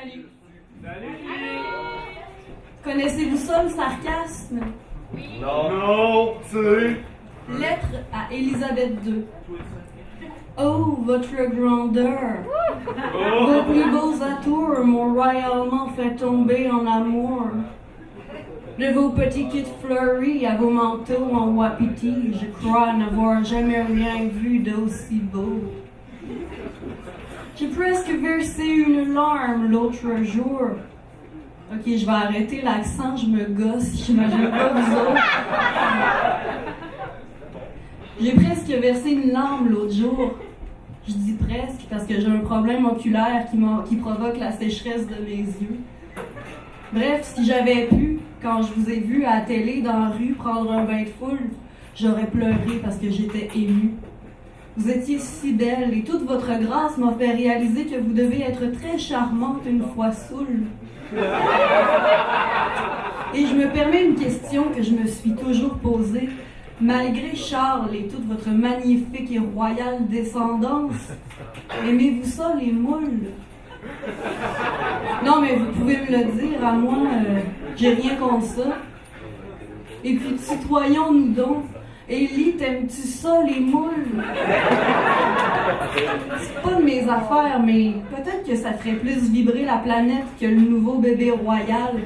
Salut. Salut! Connaissez-vous ça, le sarcasme? Non, tu Lettre à Élisabeth II. Oh, votre grandeur! Vos plus beaux atours m'ont royalement fait tomber en amour. De vos petits kits fleuris à vos manteaux en wapiti, je crois n'avoir jamais rien vu d'aussi beau. J'ai presque versé une larme l'autre jour. Ok, je vais arrêter l'accent, je me gosse, j'imagine pas vous autres. J'ai presque versé une larme l'autre jour. Je dis presque parce que j'ai un problème oculaire qui provoque la sécheresse de mes yeux. Bref, si j'avais pu, quand je vous ai vu à la télé dans la rue prendre un bain de foule, j'aurais pleuré parce que j'étais émue. Vous étiez si belle et toute votre grâce m'a fait réaliser que vous devez être très charmante une fois saoule. Et je me permets une question que je me suis toujours posée. Malgré Charles et toute votre magnifique et royale descendance, aimez-vous ça, les moules? Non, mais vous pouvez me le dire, à moi, j'ai rien contre ça. Et puis, tutoyons-nous donc. Élie, t'aimes-tu ça, les moules? C'est pas de mes affaires, mais peut-être que ça ferait plus vibrer la planète que le nouveau bébé royal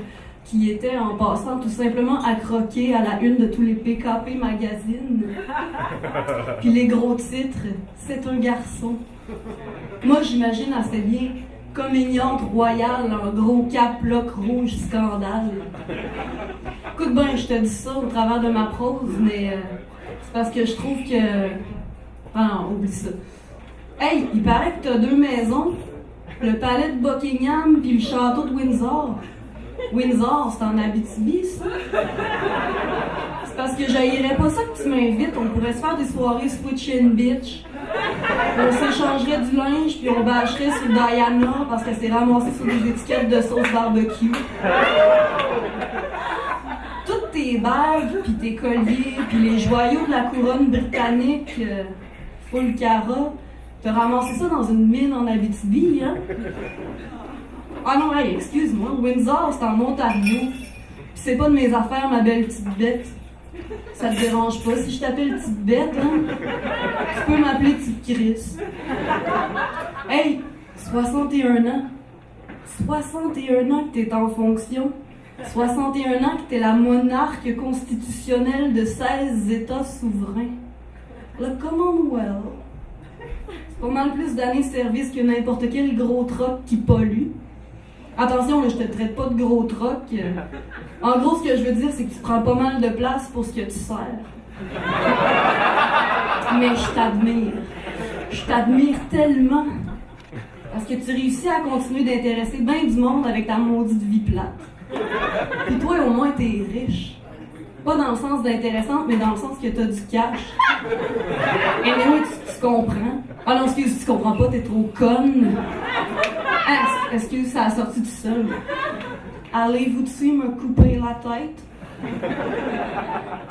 qui était, en passant, tout simplement accroqué à la une de tous les PKP magazines. Puis les gros titres, c'est un garçon. Moi, j'imagine assez bien commédiante royale en gros cap lock rouge scandale. Écoute ben, je te dis ça au travers de ma prose, mais c'est parce que je trouve que... Ah non, oublie ça. Hey, il paraît que t'as 2 maisons. Le palais de Buckingham puis le château de Windsor. Windsor, c'est en Abitibi, ça? C'est parce que j'haïrais pas ça que tu m'invites. On pourrait se faire des soirées switch-in bitch. On s'échangerait du linge puis on bâcherait sur Diana parce qu'elle s'est ramassée sur des étiquettes de sauce barbecue. Toutes tes bagues puis tes colliers puis les joyaux de la couronne britannique full cara, t'as ramassé ça dans une mine en Abitibi, hein? Ah non, hey, excuse-moi, Windsor, c'est en Ontario. Pis c'est pas de mes affaires, ma belle petite bête. Ça te dérange pas si je t'appelle petite bête, hein? Tu peux m'appeler petite Chris. Hey, 61 ans. 61 ans que t'es en fonction. 61 ans que t'es la monarque constitutionnelle de 16 États souverains. Le Commonwealth. C'est pas mal plus d'années de service que n'importe quel gros troc qui pollue. Attention, là, je te traite pas de gros troc. En gros, ce que je veux dire, c'est que tu prends pas mal de place pour ce que tu sers. Mais je t'admire. Je t'admire tellement. Parce que tu réussis à continuer d'intéresser bien du monde avec ta maudite vie plate. Puis toi, au moins, t'es riche. Pas dans le sens d'intéressante, mais dans le sens que t'as du cash. Et mais oui, tu comprends. Ah non, excuse, tu comprends pas, t'es trop conne. Ah, excuse, ça a sorti tout seul. Allez-vous-tu me couper la tête?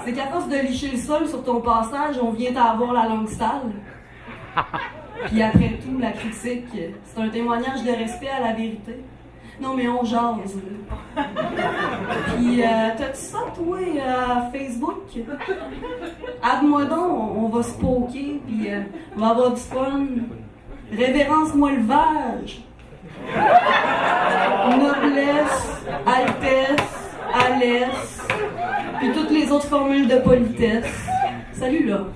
C'est qu'à force de licher le sol sur ton passage, on vient t'avoir la langue sale. Puis après tout, la critique, c'est un témoignage de respect à la vérité. Non, mais on jase, là. Puis, t'as-tu ça, toi, Facebook? Aide-moi donc, on va se poker, puis on va avoir du fun. Révérence-moi le vage. Noblesse, altesse, alesse, puis toutes les autres formules de politesse. Salut, là.